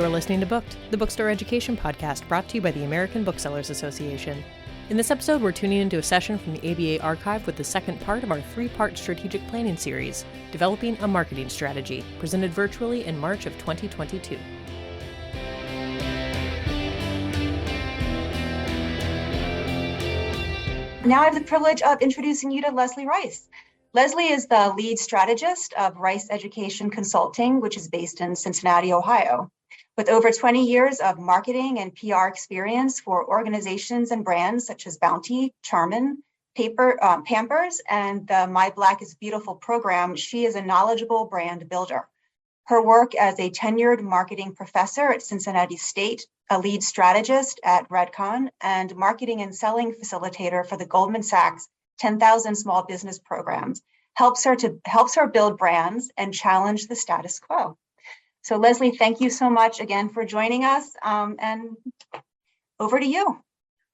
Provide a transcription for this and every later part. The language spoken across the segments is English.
You are listening to Booked, the bookstore education podcast brought to you by the American Booksellers Association. In this episode, we're tuning into a session from the ABA archive with the second part of our three-part strategic planning series, Developing a Marketing Strategy, presented virtually in March of 2022. Now I have the privilege of introducing you to Leslie Rice. Leslie is the lead strategist of Rice Education Consulting, which is based in Cincinnati, Ohio. With over 20 years of marketing and PR experience for organizations and brands such as Bounty, Charmin, Pampers, and the My Black is Beautiful program, she is a knowledgeable brand builder. Her work as a tenured marketing professor at Cincinnati State, a lead strategist at Redcon, and marketing and selling facilitator for the Goldman Sachs 10,000 Small Business Programs helps her build brands and challenge the status quo. So Leslie, thank you so much again for joining us, and over to you.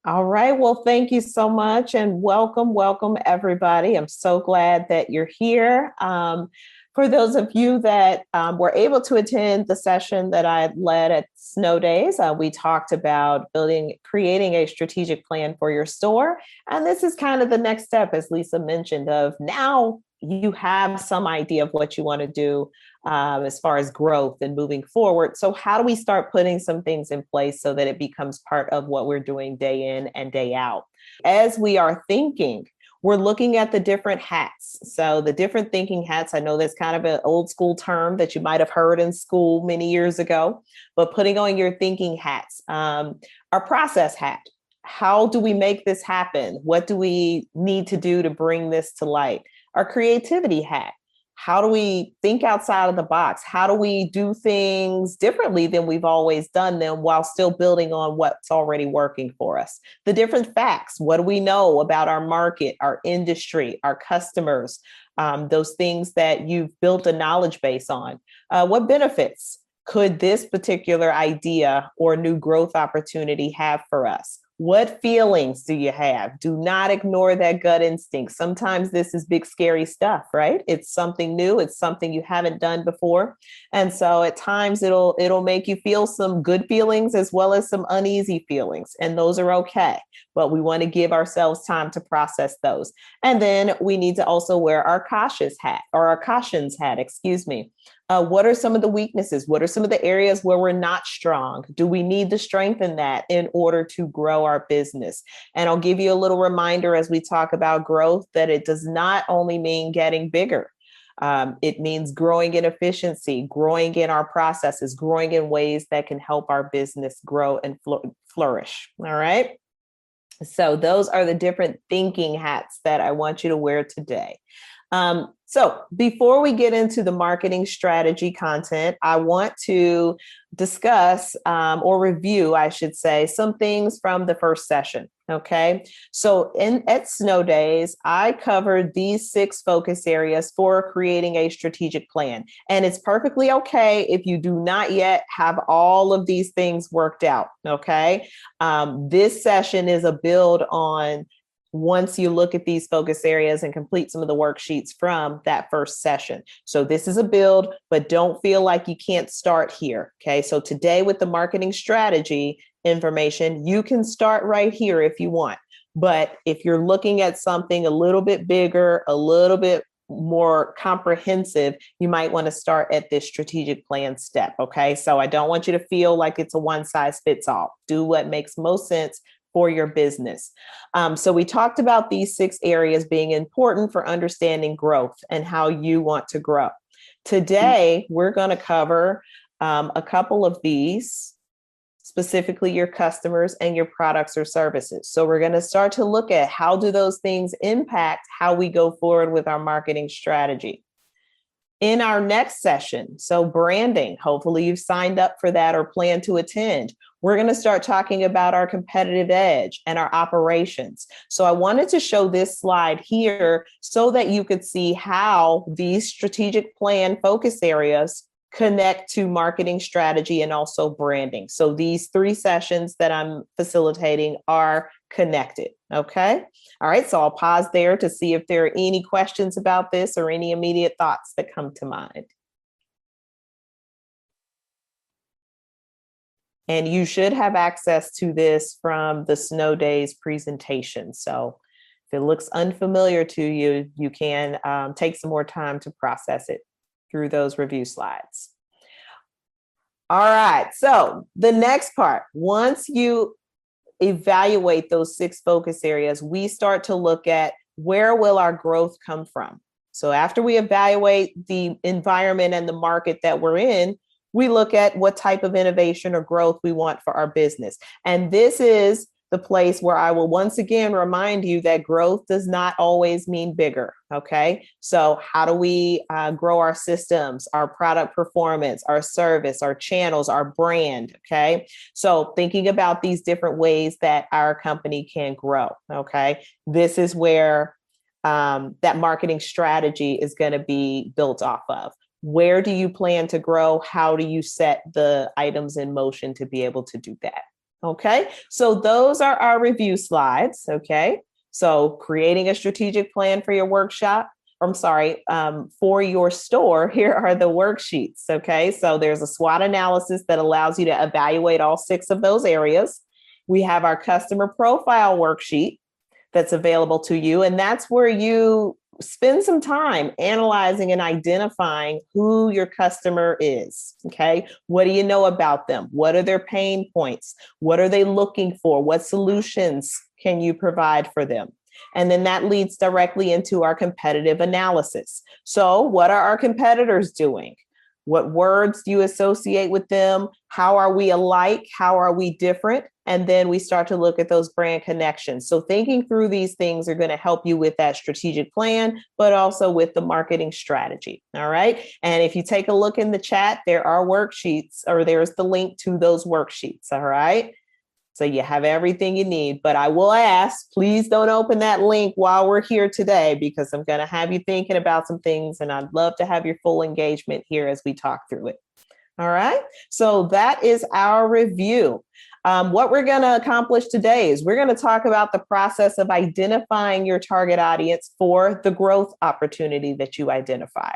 All right. Well, thank you so much and welcome everybody. I'm so glad that you're here. For those of you that were able to attend the session that I led at Snow Days, we talked about creating a strategic plan for your store. And this is kind of the next step, as Lisa mentioned, of now you have some idea of what you want to do as far as growth and moving forward. So how do we start putting some things in place so that it becomes part of what we're doing day in and day out? As we are thinking, we're looking at the different hats. So the different thinking hats, I know that's kind of an old school term that you might have heard in school many years ago, but putting on your thinking hats, our process hat. How do we make this happen? What do we need to do to bring this to light? Our creativity hat. How do we think outside of the box? How do we do things differently than we've always done them while still building on what's already working for us? The different facts. What do we know about our market, our industry, our customers? Those things that you've built a knowledge base on. What benefits could this particular idea or new growth opportunity have for us? What feelings do you have? Do not ignore that gut instinct. Sometimes this is big, scary stuff, right? It's something new. It's something you haven't done before. And so at times it'll make you feel some good feelings as well as some uneasy feelings. And those are okay. But we want to give ourselves time to process those. And then we need to also wear our cautions hat. What are some of the weaknesses? What are some of the areas where we're not strong? Do we need to strengthen that in order to grow our business? And I'll give you a little reminder as we talk about growth that it does not only mean getting bigger. It means growing in efficiency, growing in our processes, growing in ways that can help our business grow and flourish. All right. So those are the different thinking hats that I want you to wear today. So before we get into the marketing strategy content, I want to discuss or review, I should say, some things from the first session. Okay. So at Snow Days, I covered these 6 focus areas for creating a strategic plan. And it's perfectly okay if you do not yet have all of these things worked out. Okay. This session is a build on once you look at these focus areas and complete some of the worksheets from that first session. So this is a build, but don't feel like you can't start here. Okay. So today with the marketing strategy information, you can start right here if you want. But if you're looking at something a little bit bigger, a little bit more comprehensive, you might want to start at this strategic plan step. Okay. So I don't want you to feel like it's a one size fits all. Do what makes most sense for your business. So we talked about these 6 areas being important for understanding growth and how you want to grow. Today, we're going to cover a couple of these, specifically your customers and your products or services. So we're going to start to look at how do those things impact how we go forward with our marketing strategy. In our next session, so branding, hopefully you've signed up for that or plan to attend. We're going to start talking about our competitive edge and our operations. So I wanted to show this slide here so that you could see how these strategic plan focus areas connect to marketing strategy and also branding. So these 3 sessions that I'm facilitating are connected. Okay. All right. So I'll pause there to see if there are any questions about this or any immediate thoughts that come to mind. And you should have access to this from the Snow Days presentation. So if it looks unfamiliar to you, you can take some more time to process it through those review slides. All right, so the next part, once you evaluate those 6 focus areas, we start to look at where will our growth come from. So after we evaluate the environment and the market that we're in, we look at what type of innovation or growth we want for our business. And this is the place where I will once again remind you that growth does not always mean bigger. Okay. So how do we grow our systems, our product performance, our service, our channels, our brand? Okay. So thinking about these different ways that our company can grow. Okay. This is where that marketing strategy is going to be built off of. Where do you plan to grow? How do you set the items in motion to be able to do that? Okay, so those are our review slides. Okay, so creating a strategic plan for your workshop, for your store, here are the worksheets. Okay, so there's a SWOT analysis that allows you to evaluate all 6 of those areas. We have our customer profile worksheet that's available to you, and that's where you spend some time analyzing and identifying who your customer is. Okay. What do you know about them? What are their pain points? What are they looking for? What solutions can you provide for them? And then that leads directly into our competitive analysis. So what are our competitors doing? What words do you associate with them? How are we alike? How are we different? And then we start to look at those brand connections. So thinking through these things are going to help you with that strategic plan, but also with the marketing strategy. All right. And if you take a look in the chat, there are worksheets, or there's the link to those worksheets. All right. So you have everything you need, but I will ask, please don't open that link while we're here today, because I'm going to have you thinking about some things, and I'd love to have your full engagement here as we talk through it. All right. So that is our review. What we're going to accomplish today is we're going to talk about the process of identifying your target audience for the growth opportunity that you identify.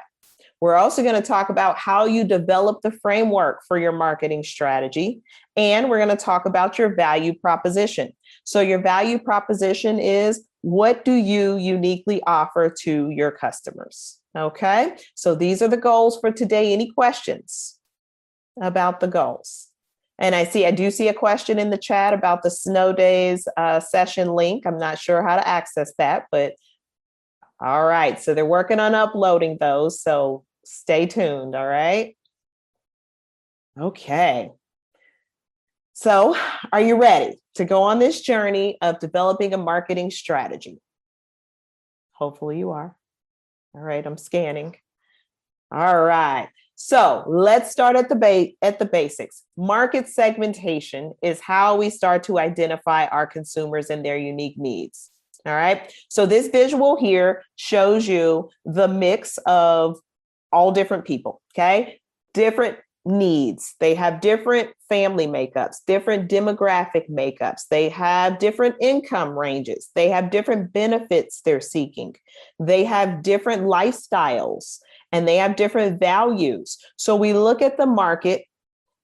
We're also going to talk about how you develop the framework for your marketing strategy. And we're going to talk about your value proposition. So your value proposition is, what do you uniquely offer to your customers? Okay, so these are the goals for today. Any questions about the goals? And I do see a question in the chat about the Snow Days session link. I'm not sure how to access that, but all right. So they're working on uploading those. So stay tuned. All right. Okay. So are you ready to go on this journey of developing a marketing strategy? Hopefully you are. All right. I'm scanning. All right. So let's start at the basics. Market segmentation is how we start to identify our consumers and their unique needs. All right. So this visual here shows you the mix of all different people. Okay. Different needs. They have different family makeups, different demographic makeups. They have different income ranges. They have different benefits they're seeking. They have different lifestyles, and they have different values. So we look at the market,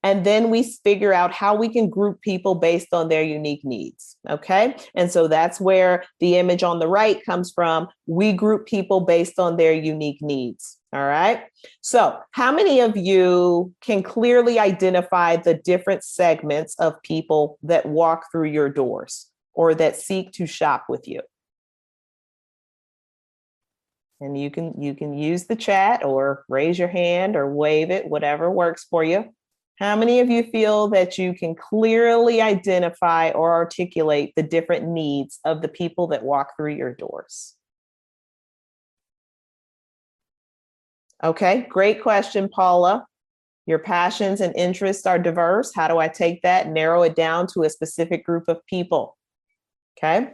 and then we figure out how we can group people based on their unique needs. Okay. And so that's where the image on the right comes from. We group people based on their unique needs. All right. So how many of you can clearly identify the different segments of people that walk through your doors or that seek to shop with you? And you can use the chat or raise your hand or wave it, whatever works for you. How many of you feel that you can clearly identify or articulate the different needs of the people that walk through your doors? Okay, great question, Paula. Your passions and interests are diverse. How do I take that, narrow it down to a specific group of people? Okay,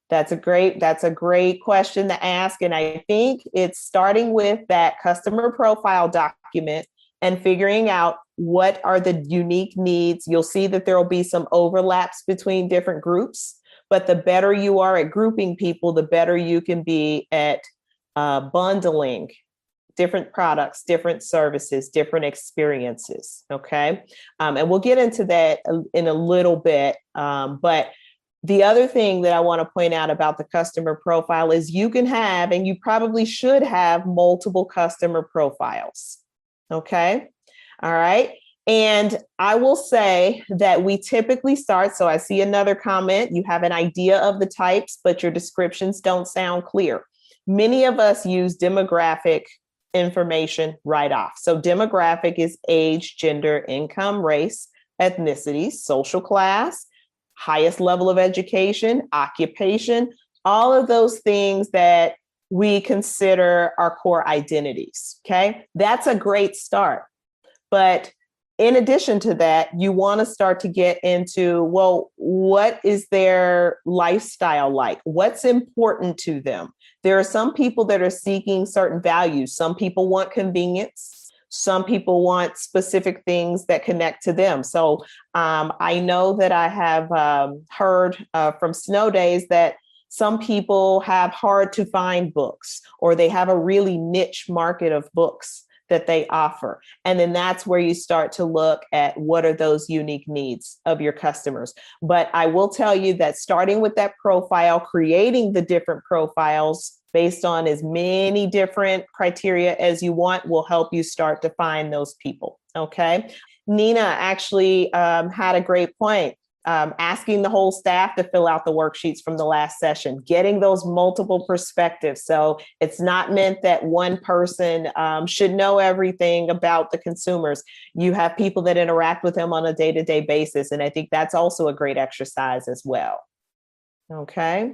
that's a great question to ask. And I think it's starting with that customer profile document and figuring out what are the unique needs. You'll see that there will be some overlaps between different groups, but the better you are at grouping people, the better you can be at bundling different products, different services, different experiences. Okay. And we'll get into that in a little bit. But the other thing that I want to point out about the customer profile is you can have, and you probably should have, multiple customer profiles. Okay. All right. And I will say that we typically start. So I see another comment. You have an idea of the types, but your descriptions don't sound clear. Many of us use demographic information right off. So demographic is age, gender, income, race, ethnicity, social class, highest level of education, occupation, all of those things that we consider our core identities. Okay. That's a great start. But in addition to that, you want to start to get into, well, what is their lifestyle like? What's important to them? There are some people that are seeking certain values. Some people want convenience. Some people want specific things that connect to them. So I know that I have heard from Snow Days that some people have hard to find books, or they have a really niche market of books that they offer. And then that's where you start to look at what are those unique needs of your customers. But I will tell you that starting with that profile, creating the different profiles based on as many different criteria as you want will help you start to find those people. Okay. Nina actually had a great point. Asking the whole staff to fill out the worksheets from the last session, getting those multiple perspectives. So it's not meant that one person should know everything about the consumers. You have people that interact with them on a day-to-day basis. And I think that's also a great exercise as well. Okay.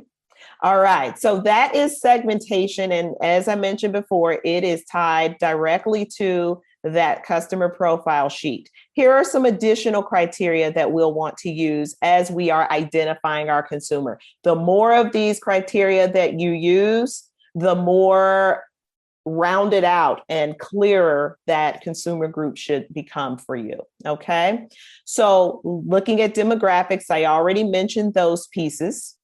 All right. So that is segmentation. And as I mentioned before, it is tied directly to that customer profile sheet. Here are some additional criteria that we'll want to use as we are identifying our consumer. The more of these criteria that you use, the more rounded out and clearer that consumer group should become for you. Okay. So looking at demographics, I already mentioned those pieces.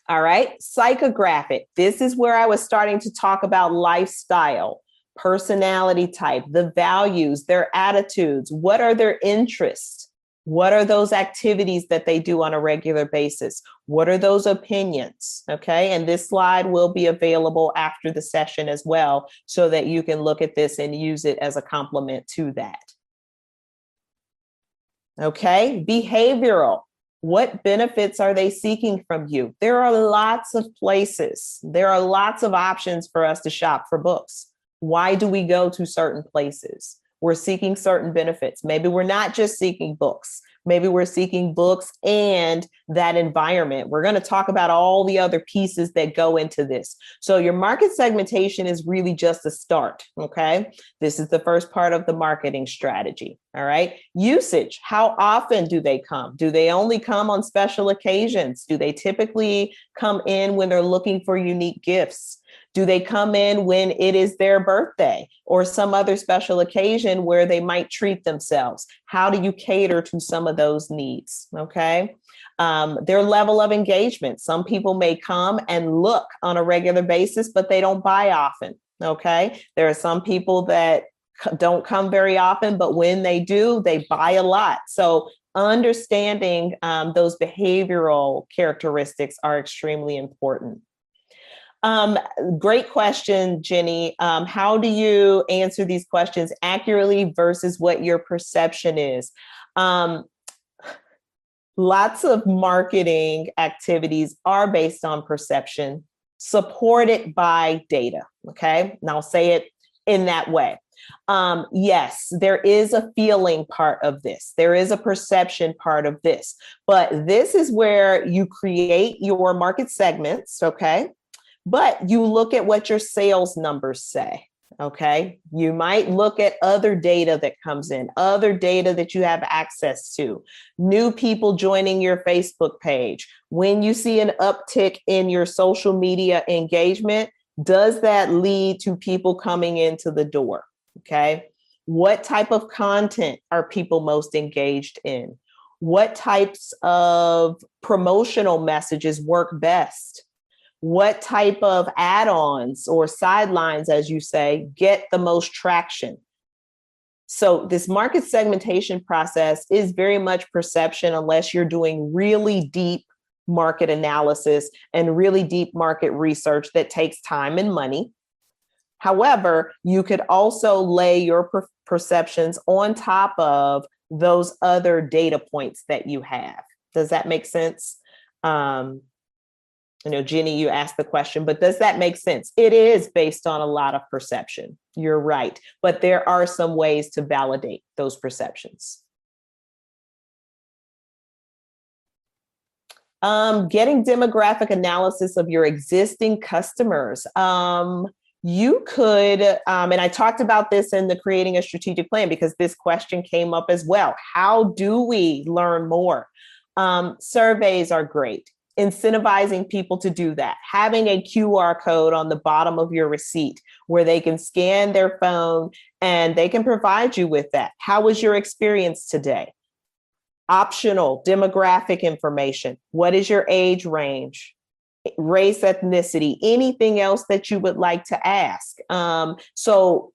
All right. Psychographic. This is where I was starting to talk about lifestyle, personality type, the values, their attitudes. What are their interests? What are those activities that they do on a regular basis? What are those opinions? Okay. And this slide will be available after the session as well, so that you can look at this and use it as a complement to that. Okay. Behavioral. What benefits are they seeking from you? There are lots of places. There are lots of options for us to shop for books. Why do we go to certain places? We're seeking certain benefits. Maybe we're not just seeking books. Maybe we're seeking books and that environment. We're going to talk about all the other pieces that go into this. So your market segmentation is really just a start. Okay. This is the first part of the marketing strategy. All right. Usage. How often do they come? Do they only come on special occasions? Do they typically come in when they're looking for unique gifts? Do they come in when it is their birthday or some other special occasion where they might treat themselves? How do you cater to some of those needs? Okay. Their level of engagement. Some people may come and look on a regular basis, but they don't buy often. Okay. There are some people that don't come very often, but when they do, they buy a lot. So understanding those behavioral characteristics are extremely important. Great question, Jenny. How do you answer these questions accurately versus what your perception is? Lots of marketing activities are based on perception, supported by data. Okay. And I'll say it in that way. Yes, there is a feeling part of this. There is a perception part of this, but this is where you create your market segments. Okay. But you look at what your sales numbers say. Okay. You might look at other data that comes in, other data that you have access to, new people joining your Facebook page. When you see an uptick in your social media engagement, does that lead to people coming into the door? Okay. What type of content are people most engaged in? What types of promotional messages work best? What type of add-ons or sidelines, as you say, get the most traction? So this market segmentation process is very much perception unless you're doing really deep market analysis and really deep market research that takes time and money. However, you could also lay your perceptions on top of those other data points that you have. Does that make sense? Jenny, you asked the question, but does that make sense? It is based on a lot of perception. You're right. But there are some ways to validate those perceptions. Getting demographic analysis of your existing customers. You could, and I talked about this in the Creating a Strategic Plan because this question came up as well. How do we learn more? Surveys are great. Incentivizing people to do that, having a QR code on the bottom of your receipt where they can scan their phone and they can provide you with that. How was your experience today? Optional demographic information. What is your age range? Race, ethnicity, anything else that you would like to ask. So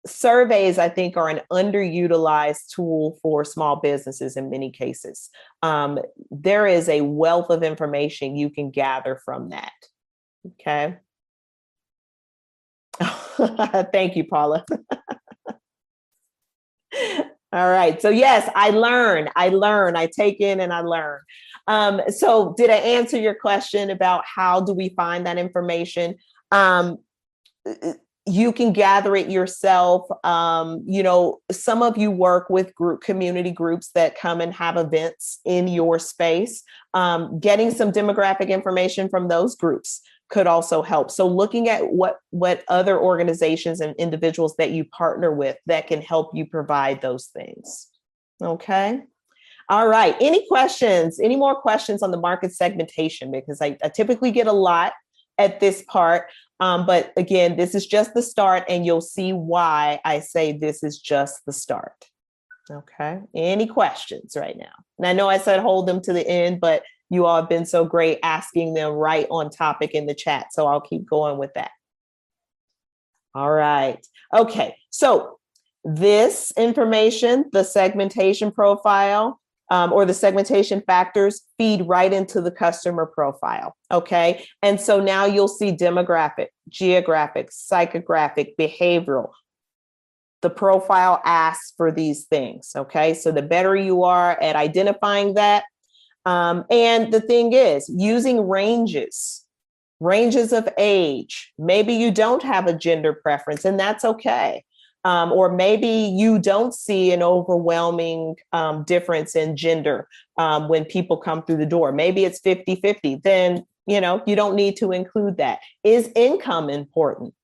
surveys, I think, are an underutilized tool for small businesses in many cases. There is a wealth of information you can gather from that. Okay. Thank you, Paula. All right. So yes, I learn, I take in and I learn. So did I answer your question about how do we find that information? You can gather it yourself. Some of you work with community groups that come and have events in your space. Getting some demographic information from those groups could also help. So looking at what other organizations and individuals that you partner with that can help you provide those things. Okay. All right. Any questions? Any more questions on the market segmentation? Because I typically get a lot at this part. But again, this is just the start, and you'll see why I say this is just the start. Okay. Any questions right now? And I know I said hold them to the end, but you all have been so great asking them right on topic in the chat. So I'll keep going with that. All right. Okay. So this information, the segmentation profile, or the segmentation factors, feed right into the customer profile. Okay. And so now you'll see demographic, geographic, psychographic, behavioral. The profile asks for these things. Okay. So the better you are at identifying that. And the thing is, using ranges of age. Maybe you don't have a gender preference, and that's okay. Or maybe you don't see an overwhelming difference in gender when people come through the door. Maybe it's 50-50. Then, you don't need to include that. Is income important?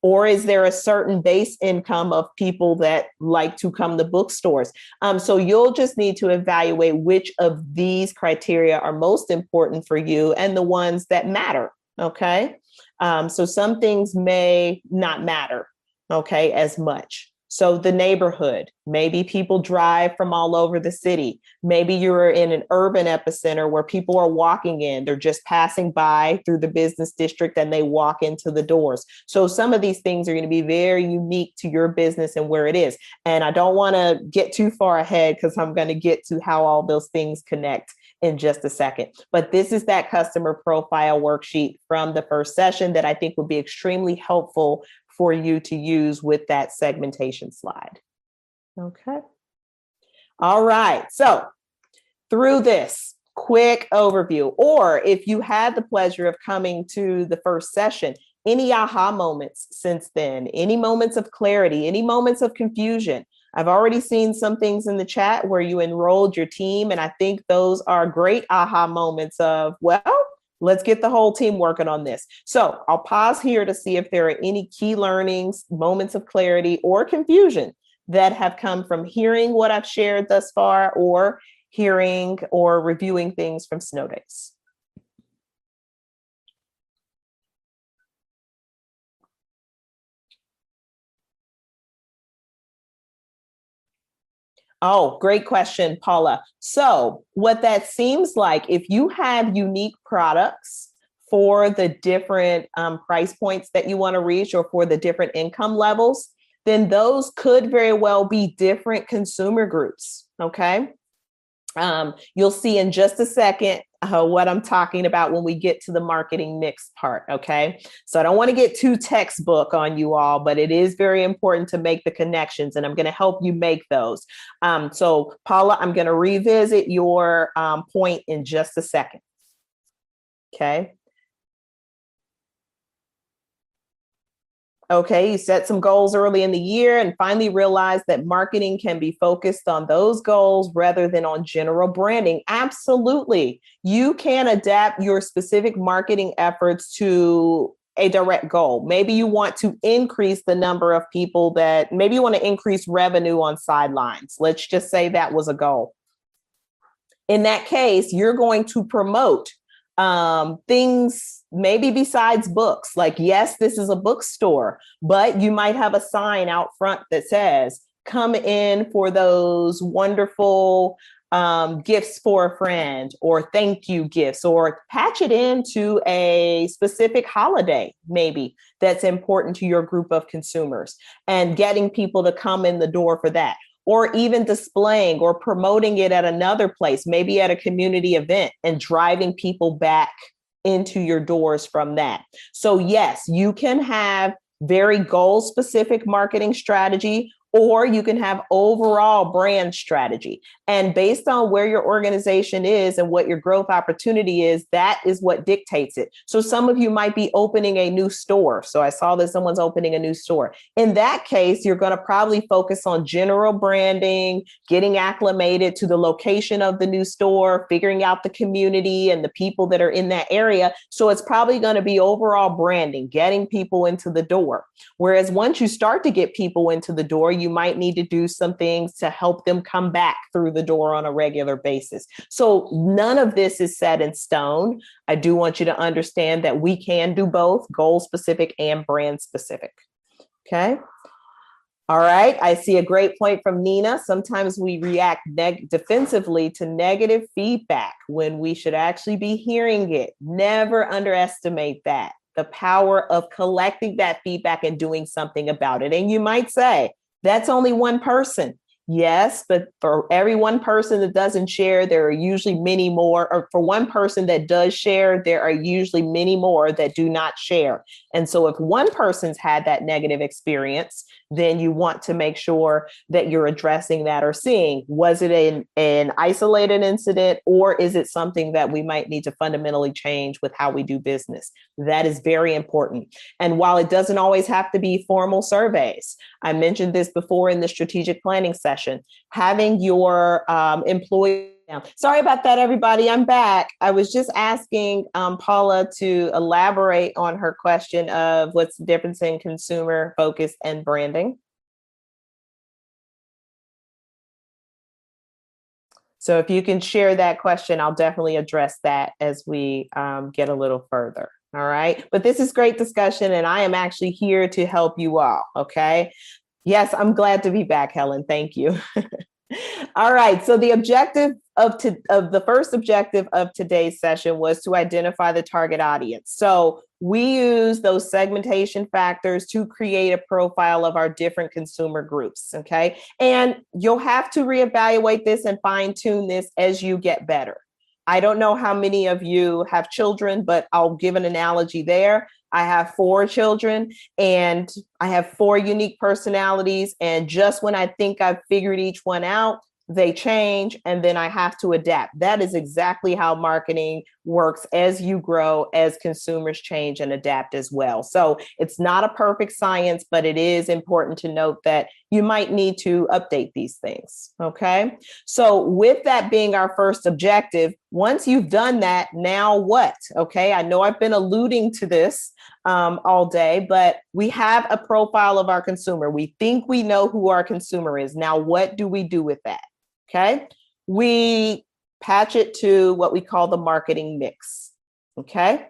Or is there a certain base income of people that like to come to bookstores? So you'll just need to evaluate which of these criteria are most important for you and the ones that matter. Okay. So some things may not matter, okay, as much. So the neighborhood, maybe people drive from all over the city. Maybe you're in an urban epicenter where people are walking in, they're just passing by through the business district and they walk into the doors. So some of these things are going to be very unique to your business and where it is. And I don't want to get too far ahead because I'm going to get to how all those things connect in just a second. But this is that customer profile worksheet from the first session that I think would be extremely helpful for you to use with that segmentation slide. Okay. All right. So through this quick overview, or if you had the pleasure of coming to the first session, any aha moments since then, any moments of clarity, any moments of confusion? I've already seen some things in the chat where you enrolled your team, and I think those are great aha moments of, well, let's get the whole team working on this. So I'll pause here to see if there are any key learnings, moments of clarity, or confusion that have come from hearing what I've shared thus far, or hearing or reviewing things from Snow Days. Oh, great question, Paula. So what that seems like, if you have unique products for the different price points that you want to reach or for the different income levels, then those could very well be different consumer groups. Okay. You'll see in just a second what I'm talking about when we get to the marketing mix part. Okay. So I don't want to get too textbook on you all, but it is very important to make the connections, and I'm going to help you make those. So Paula, I'm going to revisit your point in just a second. Okay. Okay, you set some goals early in the year and finally realized that marketing can be focused on those goals rather than on general branding. Absolutely. You can adapt your specific marketing efforts to a direct goal. Maybe you want to increase the number of people maybe you want to increase revenue on sidelines. Let's just say that was a goal. In that case, you're going to promote things maybe besides books. Like, yes, this is a bookstore, but you might have a sign out front that says, come in for those wonderful gifts for a friend, or thank you gifts, or patch it into a specific holiday, maybe that's important to your group of consumers, and getting people to come in the door for that. Or even displaying or promoting it at another place, maybe at a community event, and driving people back into your doors from that. So yes, you can have very goal-specific marketing strategy, or you can have overall brand strategy. And based on where your organization is and what your growth opportunity is, that is what dictates it. So some of you might be opening a new store. So I saw that someone's opening a new store. In that case, you're going to probably focus on general branding, getting acclimated to the location of the new store, figuring out the community and the people that are in that area. So it's probably going to be overall branding, getting people into the door. Whereas once you start to get people into the door, you might need to do some things to help them come back through the door on a regular basis. So none of this is set in stone. I do want you to understand that we can do both goal specific and brand specific. Okay. All right. I see a great point from Nina. Sometimes we react defensively to negative feedback when we should actually be hearing it. Never underestimate that. The power of collecting that feedback and doing something about it. And you might say, that's only one person. Yes, but for every one person that doesn't share, there are usually many more, or for one person that does share, there are usually many more that do not share. And so if one person's had that negative experience, then you want to make sure that you're addressing that or seeing, was it an isolated incident, or is it something that we might need to fundamentally change with how we do business? That is very important. And while it doesn't always have to be formal surveys, I mentioned this before in the strategic planning session, having your employees. Sorry about that, everybody. I'm back. I was just asking Paula to elaborate on her question of what's the difference in consumer focus and branding. So if you can share that question, I'll definitely address that as we get a little further. All right. But this is great discussion, and I am actually here to help you all. Okay. Yes, I'm glad to be back, Helen. Thank you. All right. So the objective of the first objective of today's session was to identify the target audience. So we use those segmentation factors to create a profile of our different consumer groups. Okay. And you'll have to reevaluate this and fine tune this as you get better. I don't know how many of you have children, but I'll give an analogy there. I have 4 children and I have 4 unique personalities. And just when I think I've figured each one out, they change, and then I have to adapt. That is exactly how marketing works as you grow, as consumers change and adapt as well. So it's not a perfect science, but it is important to note that you might need to update these things. Okay. So with that being our first objective, once you've done that, now what? Okay. I know I've been alluding to this all day, but we have a profile of our consumer. We think we know who our consumer is. Now, what do we do with that? Okay, we patch it to what we call the marketing mix. Okay,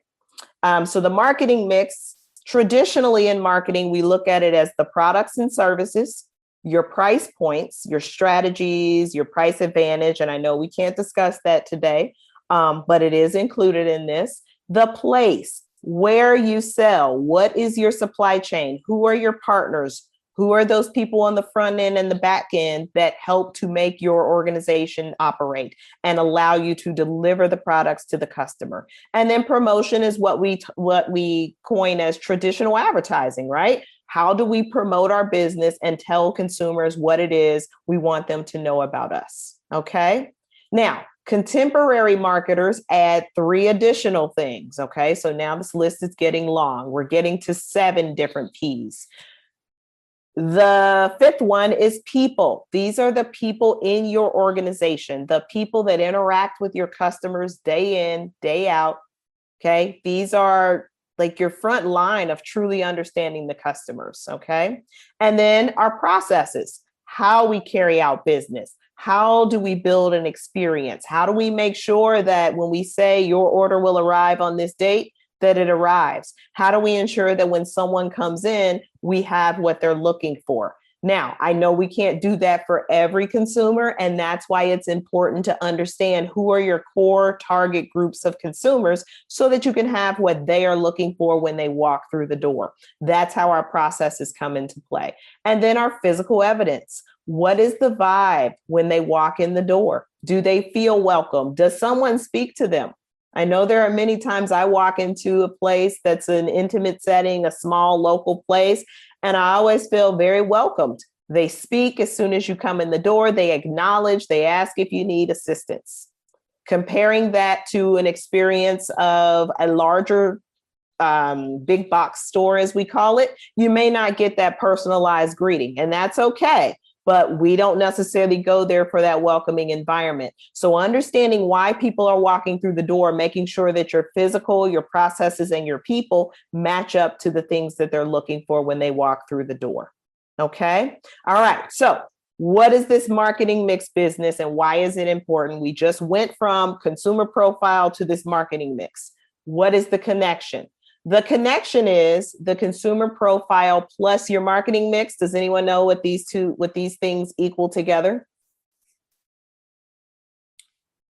so the marketing mix, traditionally in marketing, we look at it as the products and services, your price points, your strategies, your price advantage. And I know we can't discuss that today, but it is included in this. The place where you sell, what is your supply chain? Who are your partners? Who are those people on the front end and the back end that help to make your organization operate and allow you to deliver the products to the customer? And then promotion is what we coin as traditional advertising, right? How do we promote our business and tell consumers what it is we want them to know about us? Okay. Now, contemporary marketers add 3 additional things. Okay. So now this list is getting long. We're getting to 7 different P's. The 5th one is people. These are the people in your organization, the people that interact with your customers day in, day out. Okay. These are like your front line of truly understanding the customers. Okay. And then our processes, how we carry out business. How do we build an experience? How do we make sure that when we say your order will arrive on this date, that it arrives? How do we ensure that when someone comes in, we have what they're looking for? Now, I know we can't do that for every consumer, and that's why it's important to understand who are your core target groups of consumers so that you can have what they are looking for when they walk through the door. That's how our processes come into play. And then our physical evidence. What is the vibe when they walk in the door? Do they feel welcome? Does someone speak to them? I know there are many times I walk into a place that's an intimate setting, a small local place, and I always feel very welcomed. They speak as soon as you come in the door. They acknowledge, they ask if you need assistance. Comparing that to an experience of a larger big box store, as we call it, you may not get that personalized greeting, and that's okay. But we don't necessarily go there for that welcoming environment. So understanding why people are walking through the door, making sure that your physical, your processes, and your people match up to the things that they're looking for when they walk through the door. Okay. All right. So what is this marketing mix business and why is it important? We just went from consumer profile to this marketing mix. What is the connection? The connection is the consumer profile plus your marketing mix. Does anyone know what these things equal together?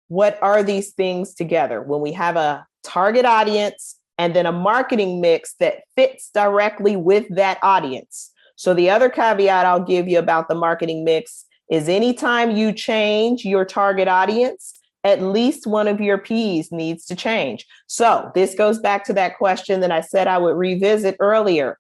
What are these things together? When we have a target audience and then a marketing mix that fits directly with that audience. So the other caveat I'll give you about the marketing mix is anytime you change your target audience, at least one of your P's needs to change. So this goes back to that question that I said I would revisit earlier.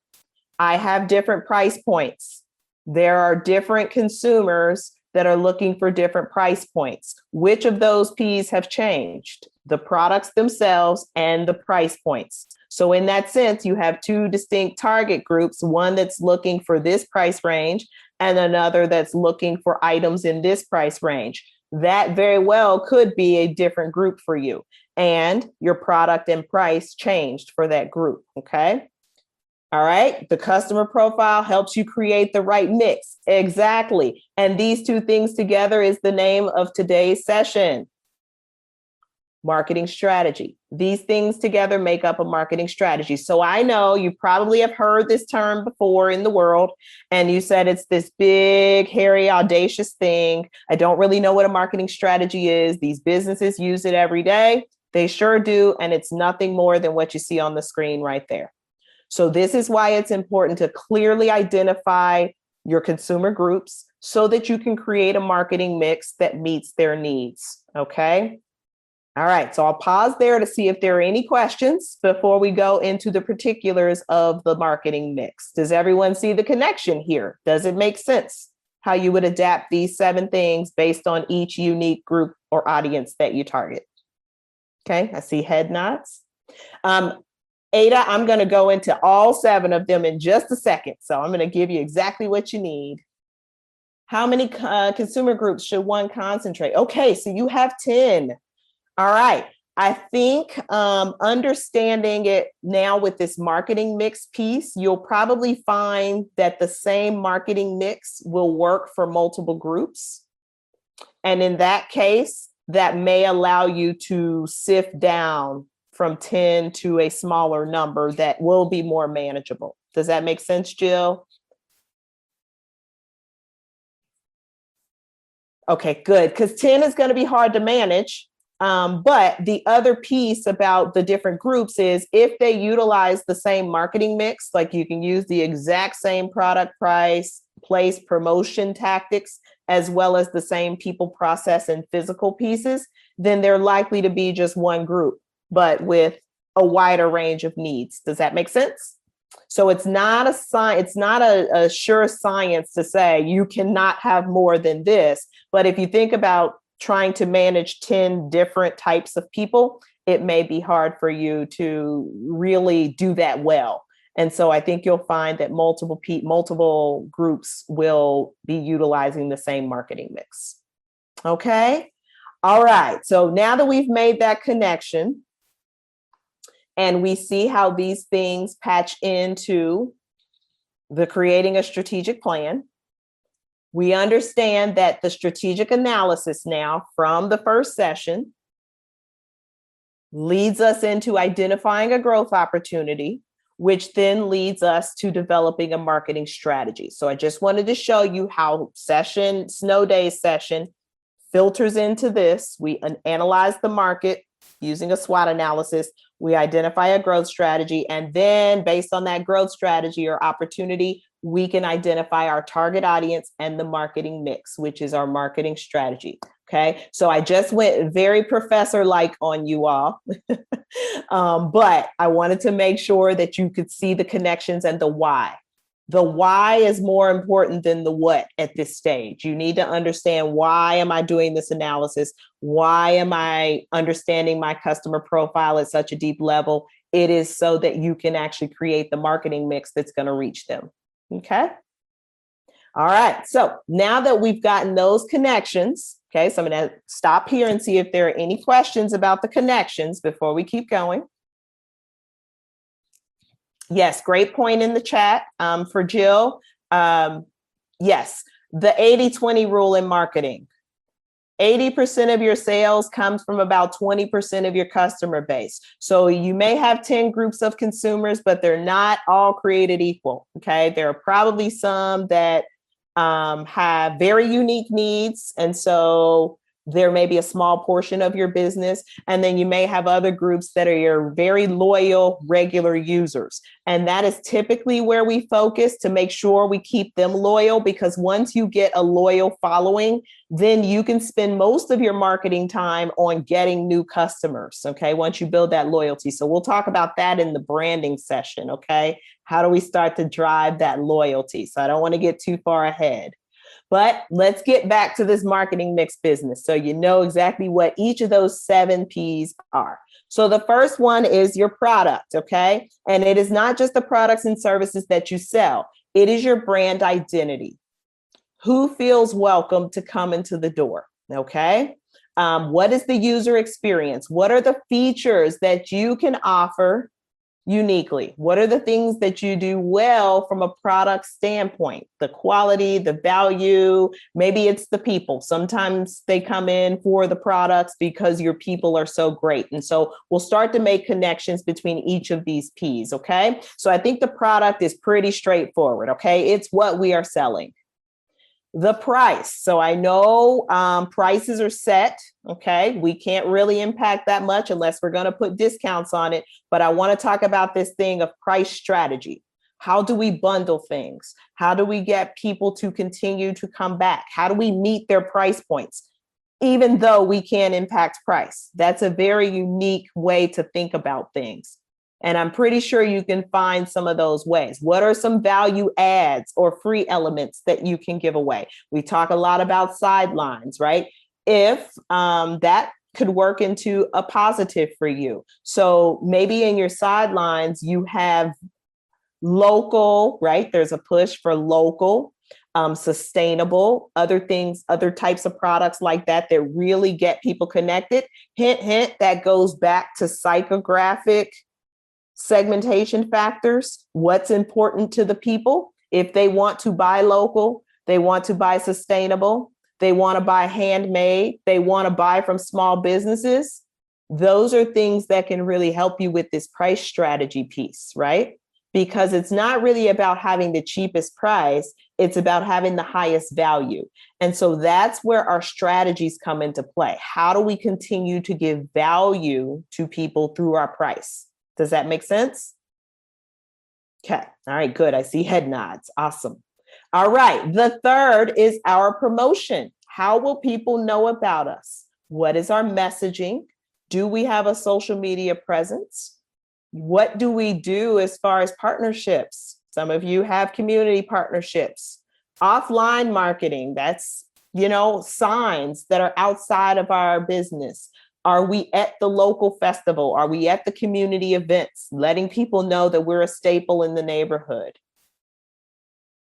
I have different price points. There are different consumers that are looking for different price points. Which of those P's have changed? The products themselves and the price points. So in that sense, you have 2 distinct target groups, one that's looking for this price range and another that's looking for items in this price range. That very well could be a different group for you, and your product and price changed for that group. Okay. All right. The customer profile helps you create the right mix. Exactly. And these 2 things together is the name of today's session. Marketing strategy. These things together make up a marketing strategy. So I know you probably have heard this term before in the world, and you said it's this big, hairy, audacious thing. I don't really know what a marketing strategy is. These businesses use it every day. They sure do. And it's nothing more than what you see on the screen right there. So this is why it's important to clearly identify your consumer groups so that you can create a marketing mix that meets their needs. Okay. All right, so I'll pause there to see if there are any questions before we go into the particulars of the marketing mix. Does everyone see the connection here? Does it make sense how you would adapt these 7 things based on each unique group or audience that you target? Okay, I see head nods. Ada, I'm going to go into all 7 of them in just a second. So I'm going to give you exactly what you need. How many consumer groups should one concentrate? Okay, so you have 10. All right. I think understanding it now with this marketing mix piece, you'll probably find that the same marketing mix will work for multiple groups. And in that case, that may allow you to sift down from 10 to a smaller number that will be more manageable. Does that make sense, Jill? Okay, good. Because 10 is going to be hard to manage. But the other piece about the different groups is if they utilize the same marketing mix, like you can use the exact same product, price, place, promotion tactics, as well as the same people, process, and physical pieces, then they're likely to be just one group, but with a wider range of needs. Does that make sense? So it's not a sure science to say you cannot have more than this. But if you think about trying to manage 10 different types of people, it may be hard for you to really do that well. And so I think you'll find that multiple groups will be utilizing the same marketing mix. Okay. All right. So now that we've made that connection and we see how these things patch into the creating a strategic plan, we understand that the strategic analysis now from the first session leads us into identifying a growth opportunity, which then leads us to developing a marketing strategy. So I just wanted to show you how Snow Days session filters into this. We analyze the market using a SWOT analysis. We identify a growth strategy, and then based on that growth strategy or opportunity, we can identify our target audience and the marketing mix, which is our marketing strategy. Okay, so I just went very professor-like on you all, but I wanted to make sure that you could see the connections and the why. The why is more important than the what at this stage. You need to understand, why am I doing this analysis? Why am I understanding my customer profile at such a deep level? It is so that you can actually create the marketing mix that's going to reach them. Okay. All right. So now that we've gotten those connections, okay, so I'm going to stop here and see if there are any questions about the connections before we keep going. Yes, great point in the chat for Jill. Yes, the 80-20 rule in marketing. 80% of your sales comes from about 20% of your customer base. So you may have 10 groups of consumers, but they're not all created equal. Okay, there are probably some that have very unique needs. And so there may be a small portion of your business. And then you may have other groups that are your very loyal, regular users. And that is typically where we focus to make sure we keep them loyal, because once you get a loyal following, then you can spend most of your marketing time on getting new customers. Okay, once you build that loyalty. So we'll talk about that in the branding session. Okay, how do we start to drive that loyalty? So I don't want to get too far ahead. But let's get back to this marketing mix business so you know exactly what each of those 7 Ps are. So the first one is your product, okay? And it is not just the products and services that you sell. It is your brand identity. Who feels welcome to come into the door, okay? What is the user experience? What are the features that you can offer uniquely? What are the things that you do well from a product standpoint? The quality, the value, maybe it's the people. Sometimes they come in for the products because your people are so great. And so we'll start to make connections between each of these Ps, okay? So I think the product is pretty straightforward, okay? It's what we are selling. The price. So I know prices are set. Okay. We can't really impact that much unless we're going to put discounts on it. But I want to talk about this thing of price strategy. How do we bundle things? How do we get people to continue to come back? How do we meet their price points, even though we can't impact price? That's a very unique way to think about things. And I'm pretty sure you can find some of those ways. What are some value adds or free elements that you can give away? We talk a lot about sidelines, right? If that could work into a positive for you. So maybe in your sidelines, you have local, right? There's a push for local, sustainable, other things, other types of products like that that really get people connected. Hint, hint, that goes back to psychographic segmentation factors. What's important to the people? If they want to buy local, they want to buy sustainable, they want to buy handmade, they want to buy from small businesses. Those are things that can really help you with this price strategy piece, right? because it's not really about having the cheapest price. It's about having the highest value. And so that's where our strategies come into play. How do we continue to give value to people through our price? Does that make sense? Okay. All right, good. I see head nods. Awesome. All right. The third is our promotion. How will people know about us? What is our messaging? Do we have a social media presence? What do we do as far as partnerships? Some of you have community partnerships. Offline marketing, that's, signs that are outside of our business. Are we at the local festival? Are we at the community events, letting people know that we're a staple in the neighborhood?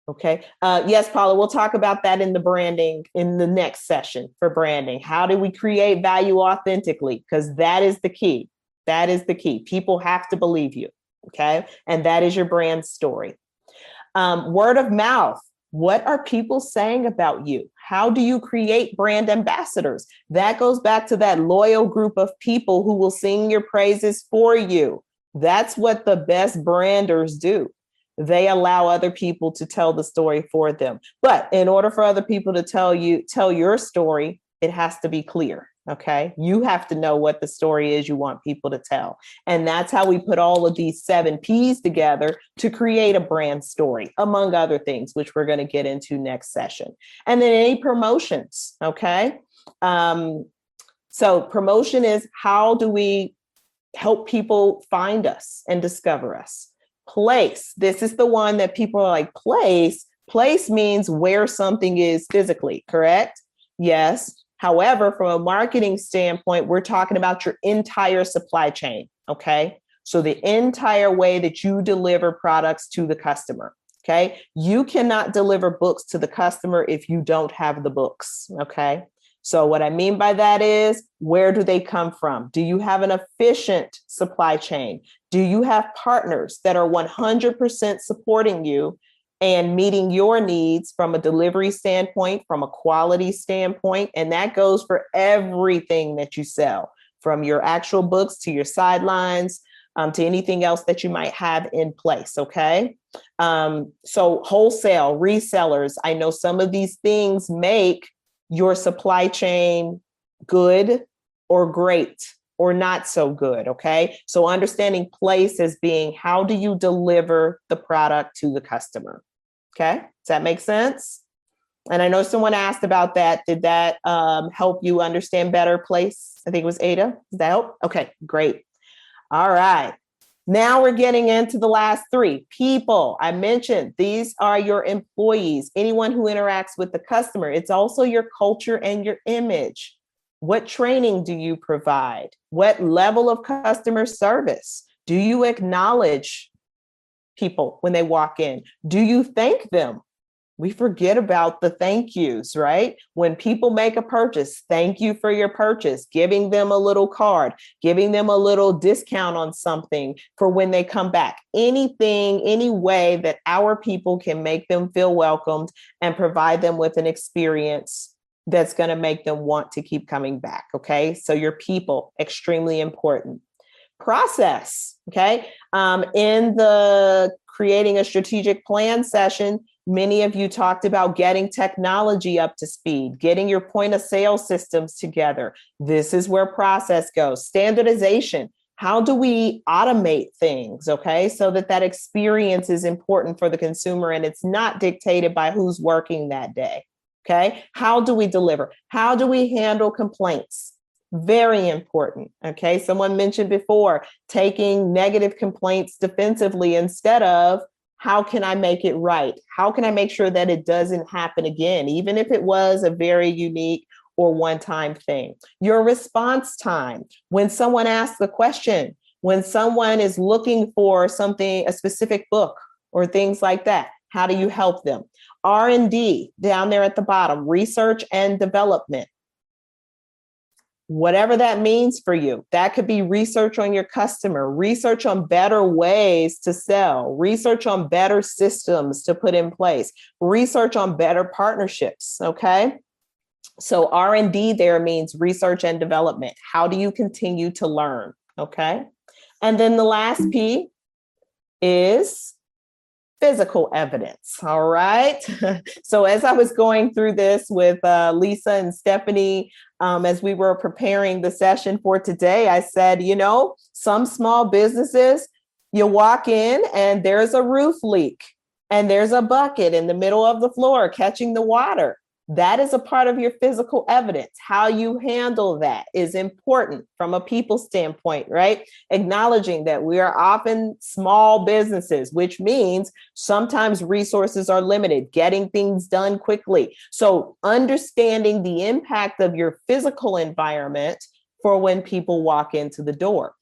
Okay. Yes, Paula, we'll talk about that in the branding in the next session for branding. How do we create value authentically? Because that is the key. That is the key. People have to believe you. Okay. And that is your brand story. Word of mouth. What are people saying about you? How do you create brand ambassadors? That goes back to that loyal group of people who will sing your praises for you. That's what the best branders do. They allow other people to tell the story for them. But in order for other people to tell your story, it has to be clear. Okay. You have to know what the story is you want people to tell. And that's how we put all of these 7 P's together to create a brand story, among other things, which we're going to get into next session. And then any promotions. Okay. So promotion is, how do we help people find us and discover us? Place. This is the one that people are like, place. Place means where something is physically, correct? Yes. However, from a marketing standpoint, we're talking about your entire supply chain. Okay. So the entire way that you deliver products to the customer. Okay. You cannot deliver books to the customer if you don't have the books. Okay. So what I mean by that is, where do they come from? Do you have an efficient supply chain? Do you have partners that are 100% supporting you and meeting your needs from a delivery standpoint, from a quality standpoint? And that goes for everything that you sell, from your actual books to your sidelines, to anything else that you might have in place. Okay. So wholesale, resellers, I know some of these things make your supply chain good or great or not so good. Okay. So understanding place as being, how do you deliver the product to the customer? Okay. Does that make sense? And I know someone asked about that. Did that help you understand better place? I think it was Ada. Does that help? Okay, great. All right. Now we're getting into the last 3. People. I mentioned these are your employees, anyone who interacts with the customer. It's also your culture and your image. What training do you provide? What level of customer service? Do you acknowledge people when they walk in? Do you thank them? We forget about the thank yous, right? When people make a purchase, thank you for your purchase, giving them a little card, giving them a little discount on something for when they come back. Anything, any way that our people can make them feel welcomed and provide them with an experience that's going to make them want to keep coming back. Okay. So your people, extremely important. Process. Okay. In the creating a strategic plan session, many of you talked about getting technology up to speed, getting your point of sale systems together. This is where process goes. Standardization. How do we automate things? Okay. So that experience is important for the consumer and it's not dictated by who's working that day. Okay. How do we deliver? How do we handle complaints? Very important. Okay. Someone mentioned before, taking negative complaints defensively instead of, how can I make it right? How can I make sure that it doesn't happen again, even if it was a very unique or one-time thing? Your response time. When someone asks a question, when someone is looking for something, a specific book or things like that, how do you help them? R&D down there at the bottom, research and development. Whatever that means for you. That could be research on your customer, research on better ways to sell, research on better systems to put in place, research on better partnerships. Okay. So R&D there means research and development. How do you continue to learn? Okay. And then the last P is physical evidence. All right. So as I was going through this with Lisa and Stephanie, as we were preparing the session for today, I said, some small businesses, you walk in and there's a roof leak and there's a bucket in the middle of the floor catching the water. That is a part of your physical evidence. How you handle that is important from a people standpoint, right? Acknowledging that we are often small businesses, which means sometimes resources are limited, getting things done quickly. So understanding the impact of your physical environment for when people walk into the door.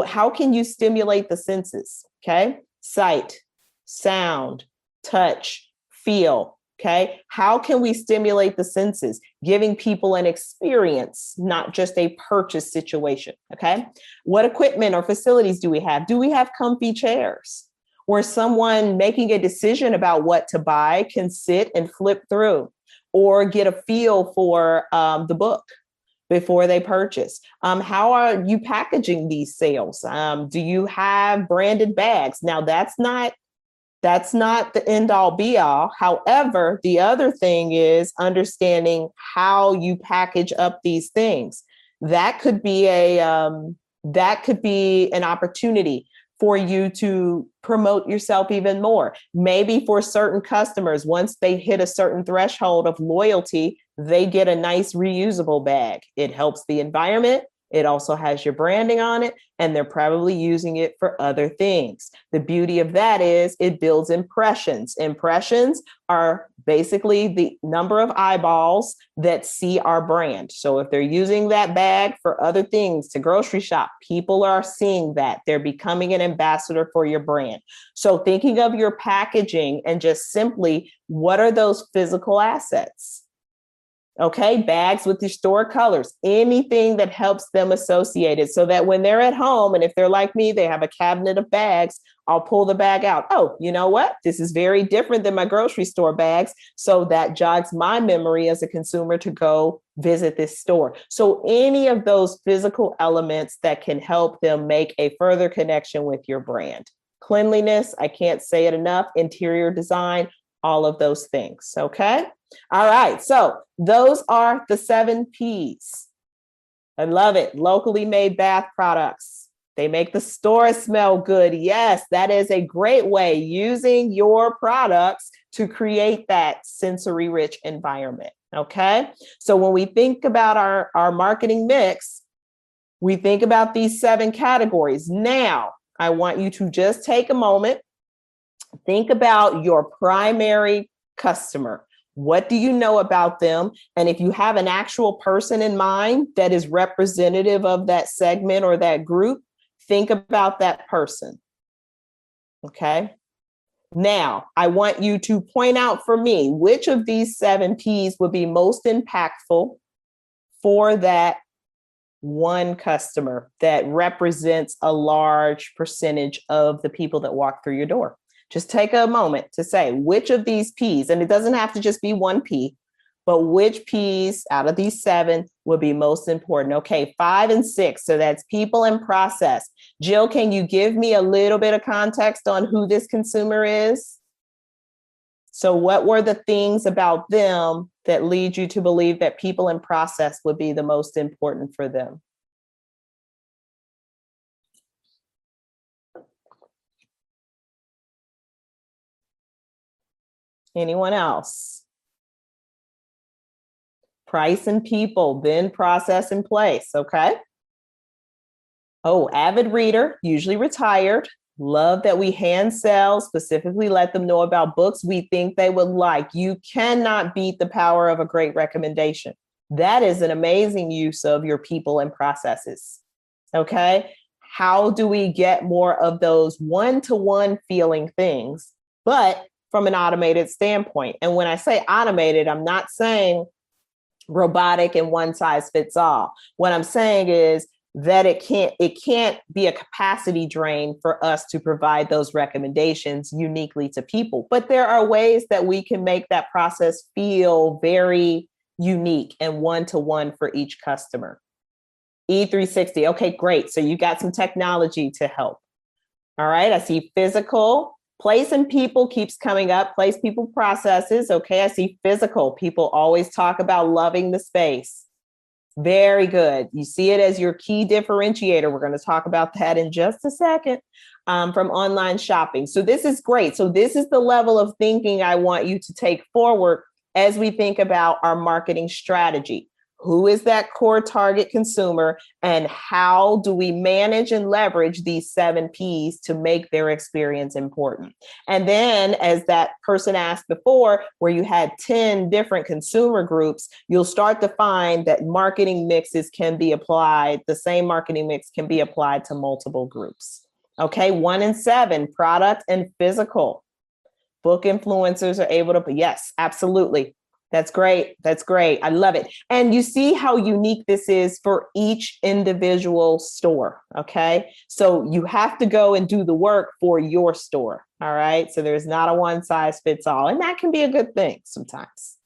How can you stimulate the senses? Okay. Sight, sound, touch, feel. Okay. How can we stimulate the senses? Giving people an experience, not just a purchase situation. Okay. What equipment or facilities do we have? Do we have comfy chairs where someone making a decision about what to buy can sit and flip through or get a feel for the book before they purchase? How are you packaging these sales? Do you have branded bags? Now, that's not the end all be all. However, the other thing is understanding how you package up these things. That could be an opportunity for you to promote yourself even more. Maybe for certain customers, once they hit a certain threshold of loyalty, they get a nice reusable bag. It helps the environment. It also has your branding on it, and they're probably using it for other things. The beauty of that is it builds impressions. Impressions are basically the number of eyeballs that see our brand. So if they're using that bag for other things to grocery shop, people are seeing that. They're becoming an ambassador for your brand. So thinking of your packaging and just simply, what are those physical assets? Okay, bags with your store colors, anything that helps them associate it so that when they're at home, and if they're like me, they have a cabinet of bags, I'll pull the bag out. Oh, you know what? This is very different than my grocery store bags. So that jogs my memory as a consumer to go visit this store. So any of those physical elements that can help them make a further connection with your brand. Cleanliness, I can't say it enough, interior design, all of those things. Okay. All right. So those are the 7 Ps. I love it. Locally made bath products. They make the store smell good. Yes, that is a great way, using your products to create that sensory rich environment. Okay. So when we think about our marketing mix, we think about these 7 categories. Now, I want you to just take a moment. Think about your primary customer. What do you know about them? And if you have an actual person in mind that is representative of that segment or that group, think about that person. Okay. Now, I want you to point out for me which of these 7 Ps would be most impactful for that one customer that represents a large percentage of the people that walk through your door. Just take a moment to say which of these Ps, and it doesn't have to just be 1 P, but which Ps out of these 7 would be most important. Okay, 5 and 6. So that's people and process. Jill, can you give me a little bit of context on who this consumer is? So what were the things about them that lead you to believe that people and process would be the most important for them? Anyone else? Price and people, then process and place. Okay. Oh, avid reader, usually retired. Love that we hand sell, specifically let them know about books we think they would like. You cannot beat the power of a great recommendation. That is an amazing use of your people and processes. Okay. How do we get more of those one-to-one feeling things, but from an automated standpoint? And when I say automated, I'm not saying robotic and one size fits all. What I'm saying is that it can't be a capacity drain for us to provide those recommendations uniquely to people. But there are ways that we can make that process feel very unique and one-to-one for each customer. E360. Okay, great. So you got some technology to help. All right. I see physical, Place and people keeps coming up. Place, people, processes. Okay, I see physical. People always talk about loving the space. Very good. You see it as your key differentiator. We're going to talk about that in just a second, from online shopping. So this is great. So this is the level of thinking I want you to take forward as we think about our marketing strategy. Who is that core target consumer, and how do we manage and leverage these 7 Ps to make their experience important? And then, as that person asked before, where you had 10 different consumer groups, you'll start to find that marketing mixes can be applied. The same marketing mix can be applied to multiple groups. Okay, 1 and 7, product and physical. Book influencers are able to, yes, absolutely. That's great. That's great. I love it. And you see how unique this is for each individual store. Okay. So you have to go and do the work for your store. All right. So there's not a one size fits all. And that can be a good thing sometimes.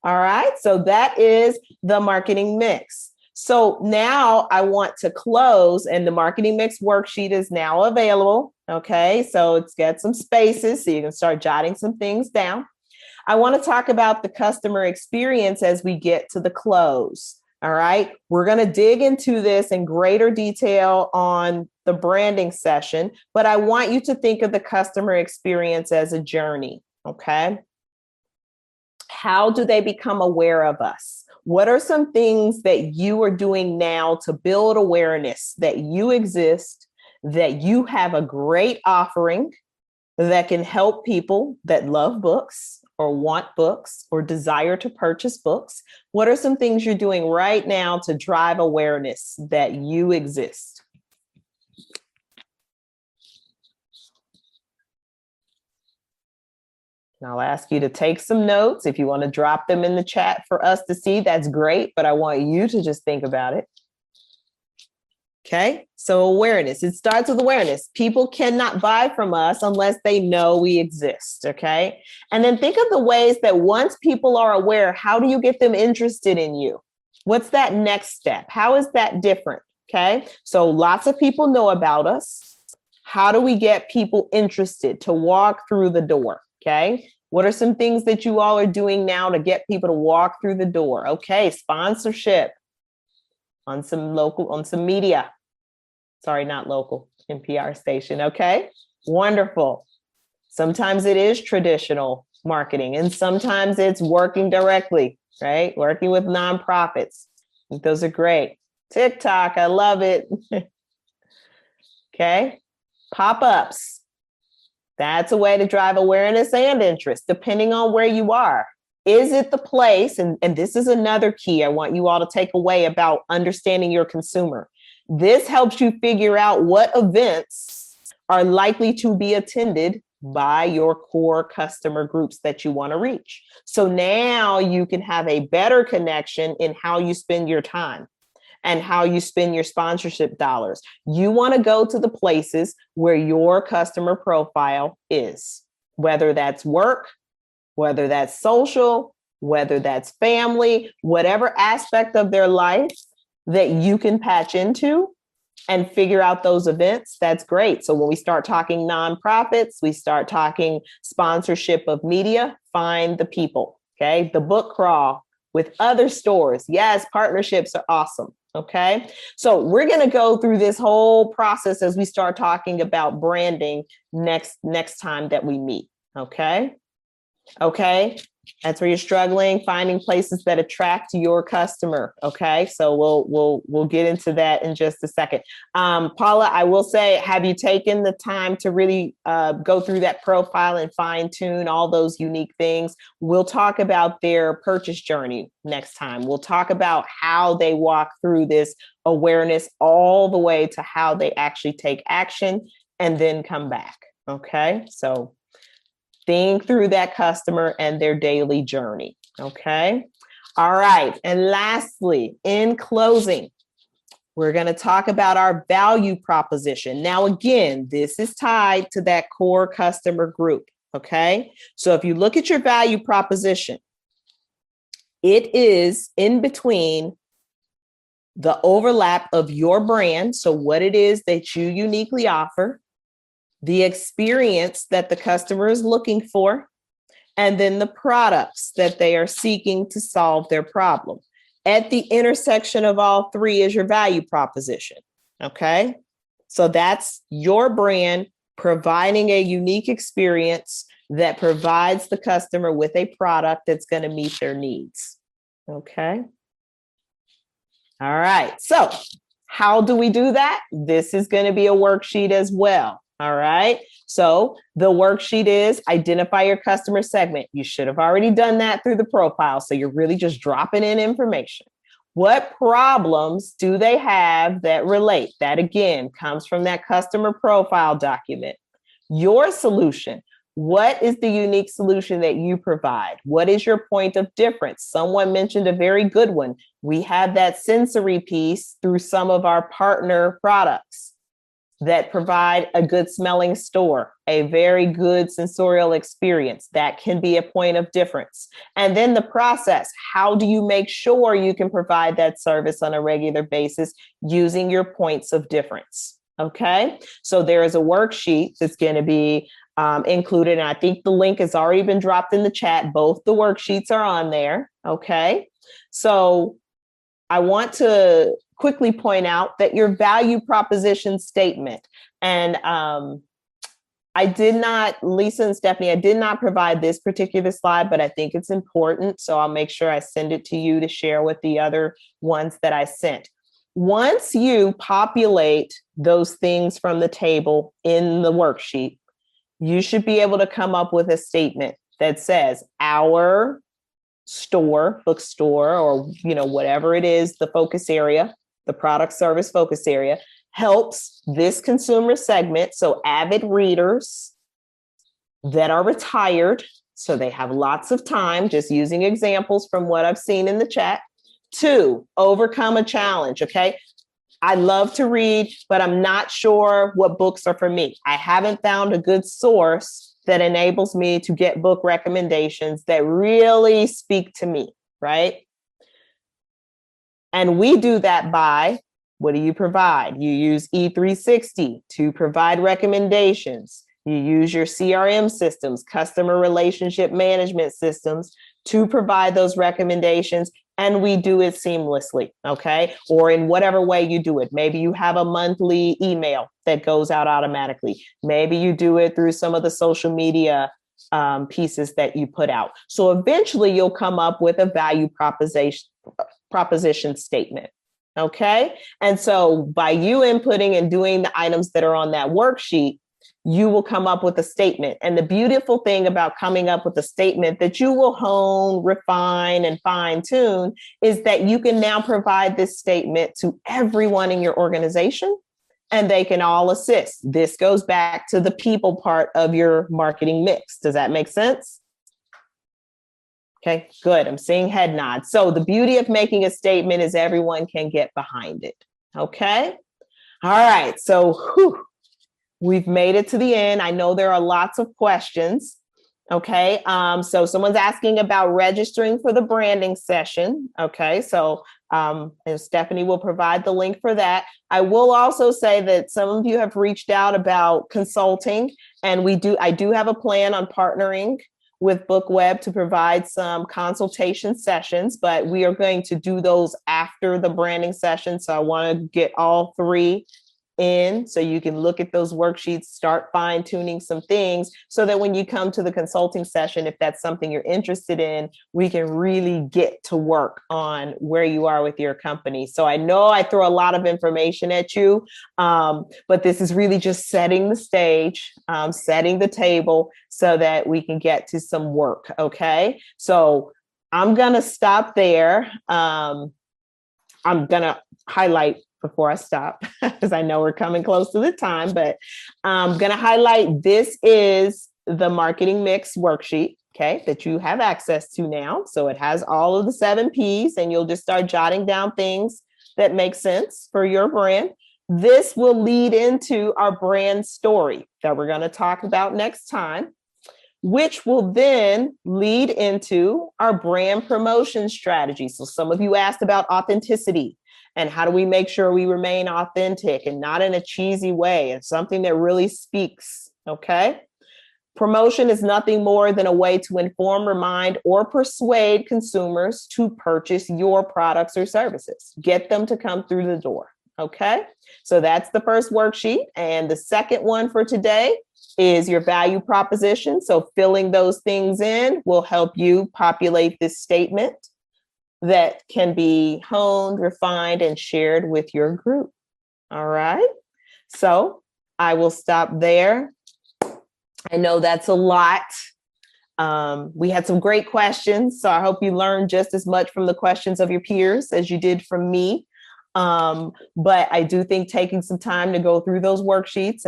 All right. So that is the marketing mix. So now I want to close, and the marketing mix worksheet is now available. Okay. So it's got some spaces so you can start jotting some things down. I want to talk about the customer experience as we get to the close. All right. We're going to dig into this in greater detail on the branding session, but I want you to think of the customer experience as a journey. Okay. How do they become aware of us? What are some things that you are doing now to build awareness that you exist, that you have a great offering that can help people that love books, or want books, or desire to purchase books? What are some things you're doing right now to drive awareness that you exist? And I'll ask you to take some notes. If you want to drop them in the chat for us to see, that's great, but I want you to just think about it. Okay, so awareness. It starts with awareness. People cannot buy from us unless they know we exist. Okay, and then think of the ways that once people are aware, how do you get them interested in you? What's that next step? How is that different? Okay, so lots of people know about us. How do we get people interested to walk through the door? Okay, what are some things that you all are doing now to get people to walk through the door? Okay, sponsorship on some local, on some media. Sorry, not local, NPR station. Okay, wonderful. Sometimes it is traditional marketing, and sometimes it's working directly, right? Working with nonprofits. I think those are great. TikTok, I love it. Okay, pop-ups. That's a way to drive awareness and interest, depending on where you are. Is it the place? And this is another key I want you all to take away about understanding your consumer. This helps you figure out what events are likely to be attended by your core customer groups that you want to reach. So now you can have a better connection in how you spend your time and how you spend your sponsorship dollars. You want to go to the places where your customer profile is, whether that's work, whether that's social, whether that's family, whatever aspect of their life that you can patch into and figure out those events, that's great. So when we start talking nonprofits, we start talking sponsorship of media, find the people, okay? The book crawl with other stores. Yes, partnerships are awesome, okay? So we're gonna go through this whole process as we start talking about branding next time that we meet, okay? Okay, that's where you're struggling, finding places that attract your customer. Okay, so we'll get into that in just a second. Paula, I will say, have you taken the time to really go through that profile and fine tune all those unique things? We'll talk about their purchase journey next time. We'll talk about how they walk through this awareness all the way to how they actually take action and then come back. Okay, so think through that customer and their daily journey. Okay. All right. And lastly, in closing, we're going to talk about our value proposition. Now, again, this is tied to that core customer group. Okay. So if you look at your value proposition, it is in between the overlap of your brand. So what it is that you uniquely offer, the experience that the customer is looking for, and then the products that they are seeking to solve their problem. At the intersection of all three is your value proposition. Okay. So that's your brand providing a unique experience that provides the customer with a product that's going to meet their needs. Okay. All right. So how do we do that? This is going to be a worksheet as well. All right. So the worksheet is identify your customer segment. You should have already done that through the profile. So you're really just dropping in information. What problems do they have that relate? That again comes from that customer profile document. Your solution. What is the unique solution that you provide? What is your point of difference? Someone mentioned a very good one. We have that sensory piece through some of our partner products that provide a good smelling store, a very good sensorial experience. That can be a point of difference. And then the process. How do you make sure you can provide that service on a regular basis using your points of difference? Okay, so there is a worksheet that's going to be included. And I think the link has already been dropped in the chat. Both the worksheets are on there. Okay, so I want to quickly point out that your value proposition statement, and I did not, Lisa and Stephanie, I did not provide this particular slide, but I think it's important. So I'll make sure I send it to you to share with the other ones that I sent. Once you populate those things from the table in the worksheet, you should be able to come up with a statement that says our store, bookstore, or whatever it is, the focus area, the product service focus area, helps this consumer segment, so avid readers that are retired, so they have lots of time, just using examples from what I've seen in the chat, to overcome a challenge. Okay, I love to read, but I'm not sure what books are for me. I haven't found a good source that enables me to get book recommendations that really speak to me, right? And we do that by, what do you provide? You use E360 to provide recommendations. You use your CRM systems, customer relationship management systems, to provide those recommendations. And we do it seamlessly, okay? Or in whatever way you do it. Maybe you have a monthly email that goes out automatically. Maybe you do it through some of the social media pieces that you put out. So eventually you'll come up with a value proposition statement, okay? And so by you inputting and doing the items that are on that worksheet, you will come up with a statement. And the beautiful thing about coming up with a statement that you will hone, refine, and fine tune is that you can now provide this statement to everyone in your organization and they can all assist. This goes back to the people part of your marketing mix. Does that make sense? Okay, good. I'm seeing head nods. So the beauty of making a statement is everyone can get behind it. Okay. All right. So we've made it to the end. I know there are lots of questions. Okay. So someone's asking about registering for the branding session. Okay. So and Stephanie will provide the link for that. I will also say that some of you have reached out about consulting, and I do have a plan on partnering with BookWeb to provide some consultation sessions, but we are going to do those after the branding session. So I want to get all three in so you can look at those worksheets, start fine tuning some things so that when you come to the consulting session, if that's something you're interested in, we can really get to work on where you are with your company. So I know I throw a lot of information at you, but this is really just setting the stage, setting the table so that we can get to some work. Okay. So I'm going to stop there. I'm going to highlight before I stop, because I know we're coming close to the time, but I'm going to highlight this is the marketing mix worksheet, okay, that you have access to now. So it has all of the 7 Ps, and you'll just start jotting down things that make sense for your brand. This will lead into our brand story that we're going to talk about next time, which will then lead into our brand promotion strategy. So some of you asked about authenticity. And how do we make sure we remain authentic and not in a cheesy way, and something that really speaks Okay. Promotion is nothing more than a way to inform, remind, or persuade consumers to purchase your products or services. Get them to come through the door. Okay. So that's the first worksheet. And the second one for today is your value proposition. So filling those things in will help you populate this statement that can be honed, refined, and shared with your group. All right. So I will stop there. I know that's a lot. We had some great questions, so I hope you learned just as much from the questions of your peers as you did from me. But I do think taking some time to go through those worksheets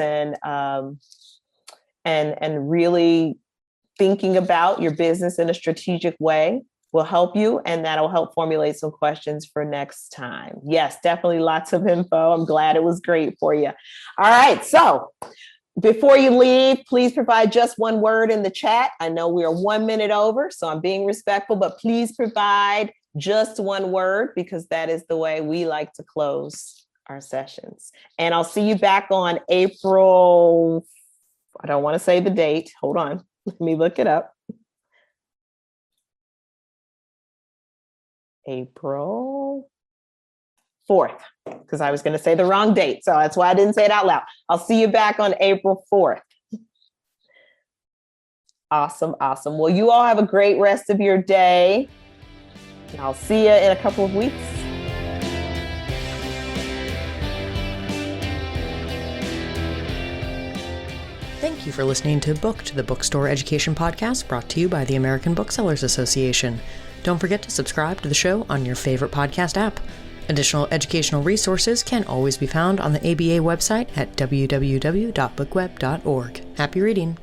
and really thinking about your business in a strategic way will help you, and that'll help formulate some questions for next time. Yes, definitely lots of info. I'm glad it was great for you. All right, so before you leave, please provide just one word in the chat. I know we are 1 minute over, so I'm being respectful, but please provide just one word because that is the way we like to close our sessions. And I'll see you back on April. I don't want to say the date. Hold on. Let me look it up. April 4th, because I was going to say the wrong date. So that's why I didn't say it out loud. I'll see you back on April 4th. Awesome. Awesome. Well, you all have a great rest of your day. And I'll see you in a couple of weeks. Thank you for listening to Booked, the bookstore education podcast brought to you by the American Booksellers Association. Don't forget to subscribe to the show on your favorite podcast app. Additional educational resources can always be found on the ABA website at www.bookweb.org. Happy reading!